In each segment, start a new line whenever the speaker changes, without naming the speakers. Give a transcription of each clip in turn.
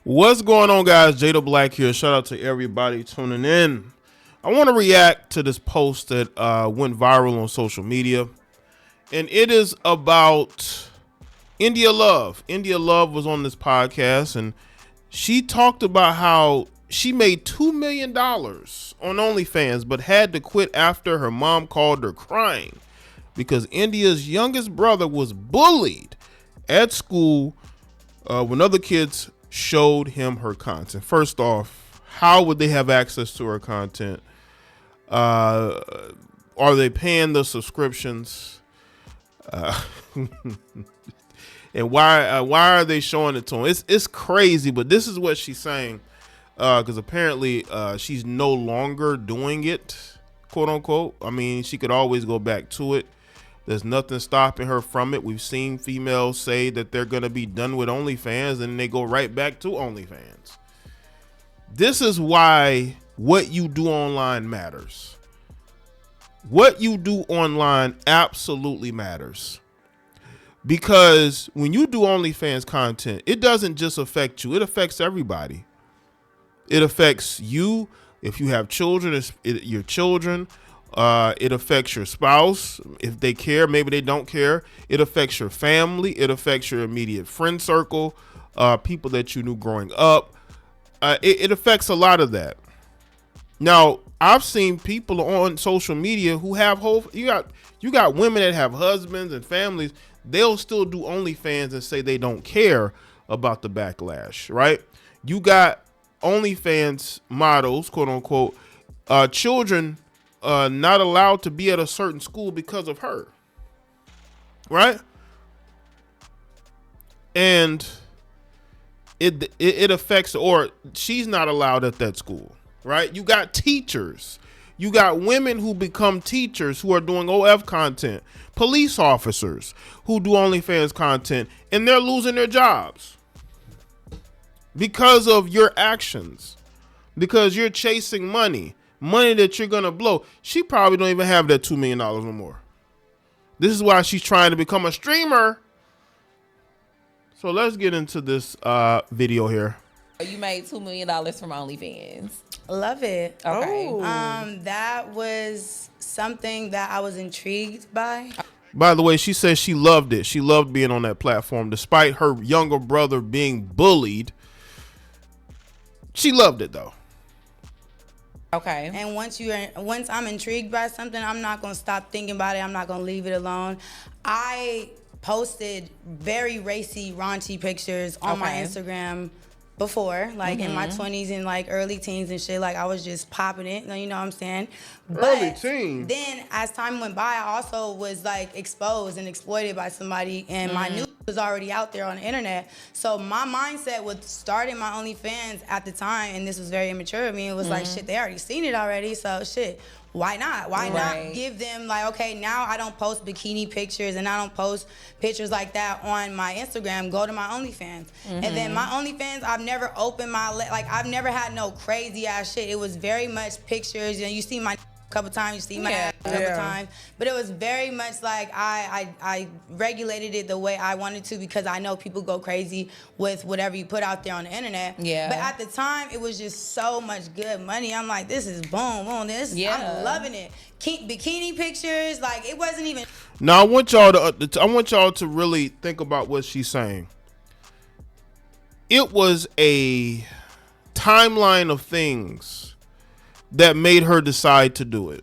What's going on, guys? Jada Black here. Shout out to everybody tuning in. I want to react to this post that went viral on social media, and it is about India Love. India Love was on this podcast, and she talked about how she made $2 million on OnlyFans, but had to quit after her mom called her crying because India's youngest brother was bullied at school when other kids showed him her content. First off, how would they have access to her content? Are they paying the subscriptions? And why are they showing it to him? It's crazy, but this is what she's saying, because apparently she's no longer doing it, quote unquote. I mean, she could always go back to it. There's nothing stopping her from it. We've seen females say that they're going to be done with OnlyFans and they go right back to OnlyFans. This is why what you do online matters. What you do online absolutely matters. Because when you do OnlyFans content, it doesn't just affect you. It affects everybody. It affects you. If you have children, your children. It affects your spouse if they care. Maybe they don't care. It affects your family. It affects your immediate friend circle, people that you knew growing up. It affects a lot of that. Now, I've seen people on social media who have you got women that have husbands and families. They'll still do OnlyFans and say they don't care about the backlash, right? You got OnlyFans models, quote unquote, children not allowed to be at a certain school because of her, right? And it affects, or she's not allowed at that school, right? You got teachers, you got women who become teachers who are doing OF content, police officers who do OnlyFans content, and they're losing their jobs because of your actions, because you're chasing money that you're gonna blow. She probably don't even have that $2 million no more. This is why she's trying to become a streamer. So let's get into this video here.
You made $2 million from OnlyFans.
Love it.
Okay.
That was something that I was intrigued by.
By the way, she says she loved it. She loved being on that platform despite her younger brother being bullied. She loved it though.
Okay. And once I'm intrigued by something, I'm not gonna stop thinking about it. I'm not gonna leave it alone. I posted very racy, raunchy pictures on my Instagram before, like in my 20s and like early teens and shit. Like I was just popping it, you know what I'm saying?
Early teens.
Then as time went by, I also was like exposed and exploited by somebody, and my news was already out there on the internet. So my mindset with starting my OnlyFans at the time, and this was very immature of me, it was like, shit, they already seen it already, so shit. Why not? Why not give them like, okay, now I don't post bikini pictures and I don't post pictures like that on my Instagram. Go to my OnlyFans. And then my OnlyFans, I've never opened I've never had no crazy ass shit. It was very much pictures. You know, you see my couple times, you see my ass a couple times, but it was very much like I regulated it the way I wanted to, because I know people go crazy with whatever you put out there on the internet. Yeah. But at the time, it was just so much good money. I'm like, this is boom, boom. I'm loving it. Bikini pictures, like it wasn't even.
Now I want y'all to really think about what she's saying. It was a timeline of things that made her decide to do it,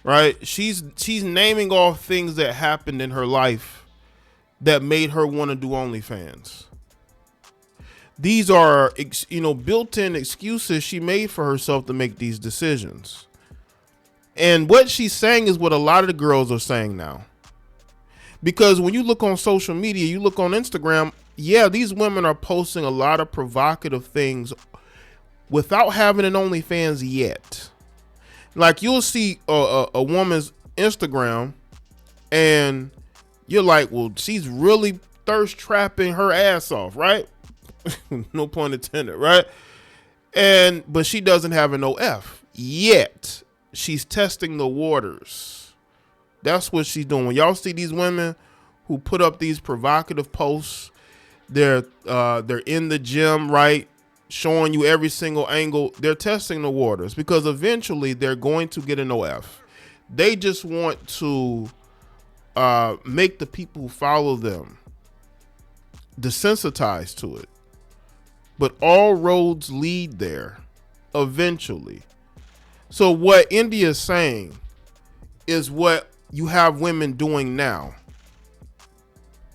right? She's naming off things that happened in her life that made her want to do OnlyFans. These are, built-in excuses she made for herself to make these decisions. And what she's saying is what a lot of the girls are saying now. Because when you look on social media, you look on Instagram, yeah, these women are posting a lot of provocative things without having an OnlyFans yet. Like you'll see a woman's Instagram and you're like, well, she's really thirst trapping her ass off, right? No pun intended, right? But she doesn't have an OF yet. She's testing the waters. That's what she's doing. When y'all see these women who put up these provocative posts, They're in the gym, right? Showing you every single angle. They're testing the waters because eventually they're going to get an OF. They just want to make the people who follow them desensitized to it. But all roads lead there eventually. So what India is saying is what you have women doing now.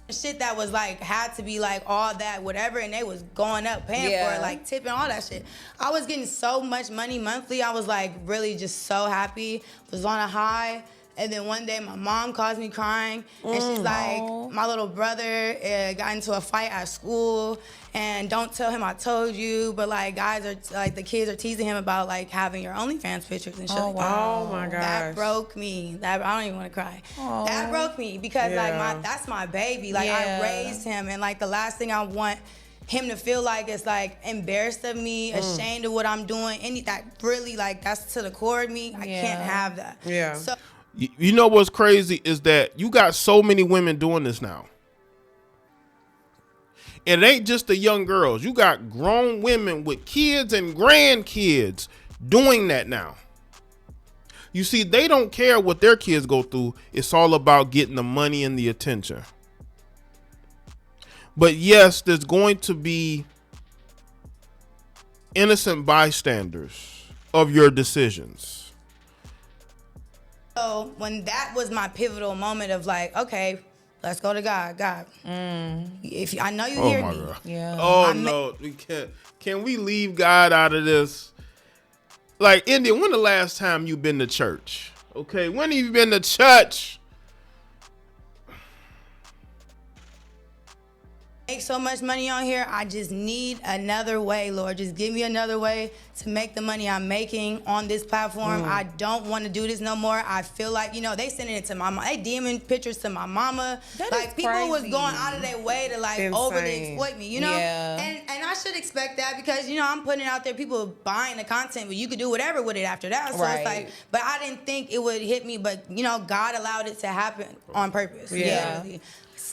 Shit that was like had to be like all that whatever, and they was going up paying for it, like tipping, all that shit. I was getting so much money monthly. I was like really just so happy, was on a high. And then one day my mom calls me crying, and she's like, my little brother got into a fight at school, and don't tell him I told you, but like guys are like, the kids are teasing him about like having your OnlyFans pictures and shit like that.
Oh my gosh.
That broke me. I don't even want to cry. That broke me because like that's my baby. Like I raised him, and like the last thing I want him to feel like is like embarrassed of me, ashamed of what I'm doing, that really like that's to the core of me. I can't have that.
Yeah.
So
you know what's crazy is that you got so many women doing this now. And it ain't just the young girls. You got grown women with kids and grandkids doing that now. You see, they don't care what their kids go through. It's all about getting the money and the attention. But yes, there's going to be innocent bystanders of your decisions.
So when that was my pivotal moment of like, okay, let's go to God. God, if I know you hear me.
God.
Yeah.
Oh no, we can't. Can we leave God out of this? Like, India, when the last time you been to church? Okay, when have you been to church?
Make so much money on here, I just need another way, Lord. Just give me another way to make the money I'm making on this platform. I don't want to do this no more. I feel like, they sending it to my mom. They DMing pictures to my mama. Like, people was going out of their way to like overly exploit me,
Yeah.
And I should expect that because, I'm putting it out there, people buying the content, but you could do whatever with it after that. So it's like, but I didn't think it would hit me, but, God allowed it to happen on purpose.
Yeah.
Really.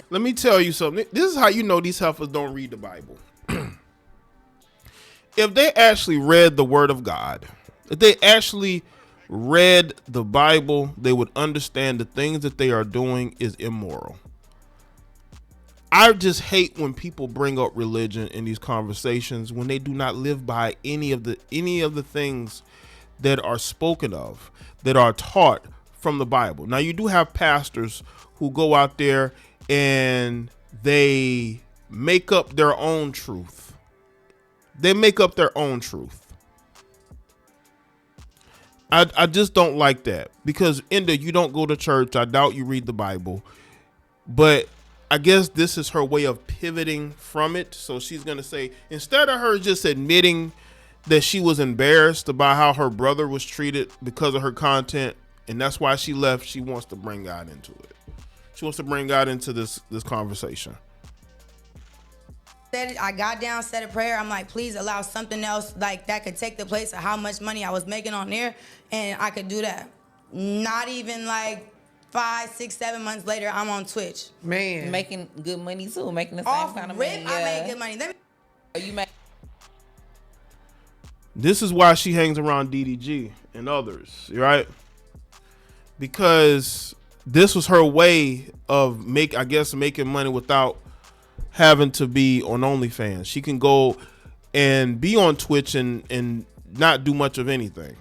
Let me tell you something. This is how you know these heifers don't read the Bible. If they actually read the Word of God, if they actually read the Bible, they would understand the things that they are doing is immoral. I just hate when people bring up religion in these conversations when they do not live by any of the things that are spoken of, that are taught from the Bible. Now, you do have pastors who go out there and they make up their own truth. They make up their own truth. I just don't like that because, Inda, you don't go to church. I doubt you read the Bible. But I guess this is her way of pivoting from it. So she's going to say, instead of her just admitting that she was embarrassed about how her brother was treated because of her content, and that's why she left, she wants to bring God into it. She wants to bring God into this conversation.
I got down, said a prayer. I'm like, please allow something else like that could take the place of how much money I was making on there, and I could do that. Not even like 5, 6, 7 months later, I'm on Twitch.
Man.
Making good money too, making the same
Off
kind of
rip,
money.
I made good money.
You make.
This is why she hangs around DDG and others, right? Because this was her way of making money without having to be on OnlyFans. She can go and be on Twitch and not do much of anything.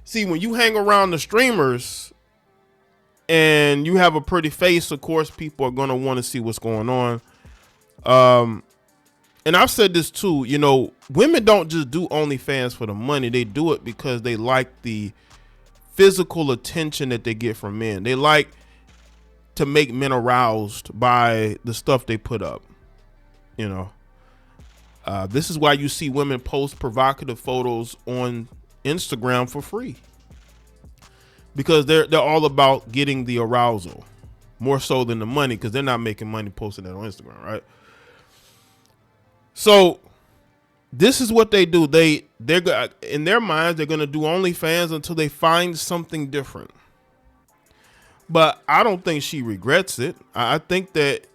See, when you hang around the streamers and you have a pretty face, of course, people are going to want to see what's going on. And I've said this too, women don't just do OnlyFans for the money. They do it because they like the physical attention that they get from men. They like to make men aroused by the stuff they put up. This is why you see women post provocative photos on Instagram for free, because they're all about getting the arousal more so than the money, because they're not making money posting that on Instagram, right? So this is what they do. They're in their minds, they're going to do OnlyFans until they find something different. But I don't think she regrets it. I think that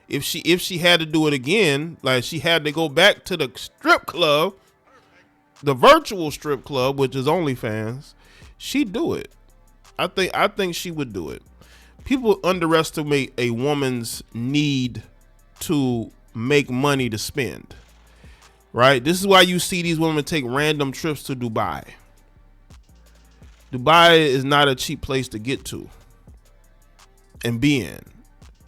if she had to do it again, like she had to go back to the strip club, the virtual strip club, which is OnlyFans, she'd do it. I think she would do it. People underestimate a woman's need to make money to spend. Right? This is why you see these women take random trips to Dubai. Dubai is not a cheap place to get to and be in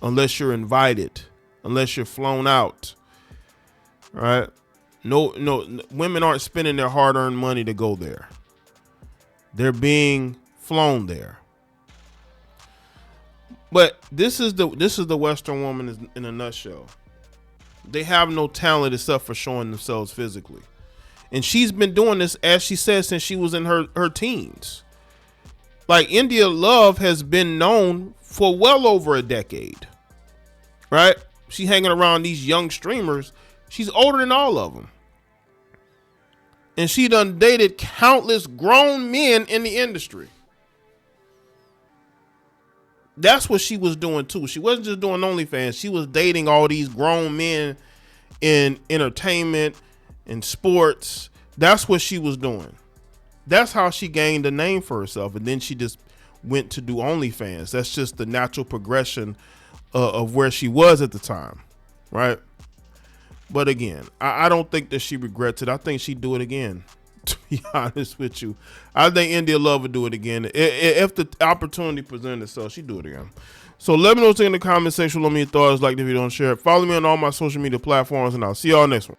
unless you're invited, unless you're flown out. Right? No, women aren't spending their hard-earned money to go there. They're being flown there. But this is the Western woman in a nutshell. They have no talent except for showing themselves physically. And she's been doing this, as she said, since she was in her teens. Like, India Love has been known for well over a decade. Right? She hanging around these young streamers. She's older than all of them. And she done dated countless grown men in the industry. That's what she was doing too. She wasn't just doing OnlyFans. She was dating all these grown men in entertainment and sports. That's what she was doing. That's how she gained a name for herself. And then she just went to do OnlyFans. That's just the natural progression of where she was at the time. Right? But again, I don't think that she regrets it. I think she'd do it again. To be honest with you, I think India Love would do it again if the opportunity presented itself. She'd do it again. So let me know what's in the comment section. Let me your thoughts. Like the video and share it. Follow me on all my social media platforms, and I'll see y'all next one.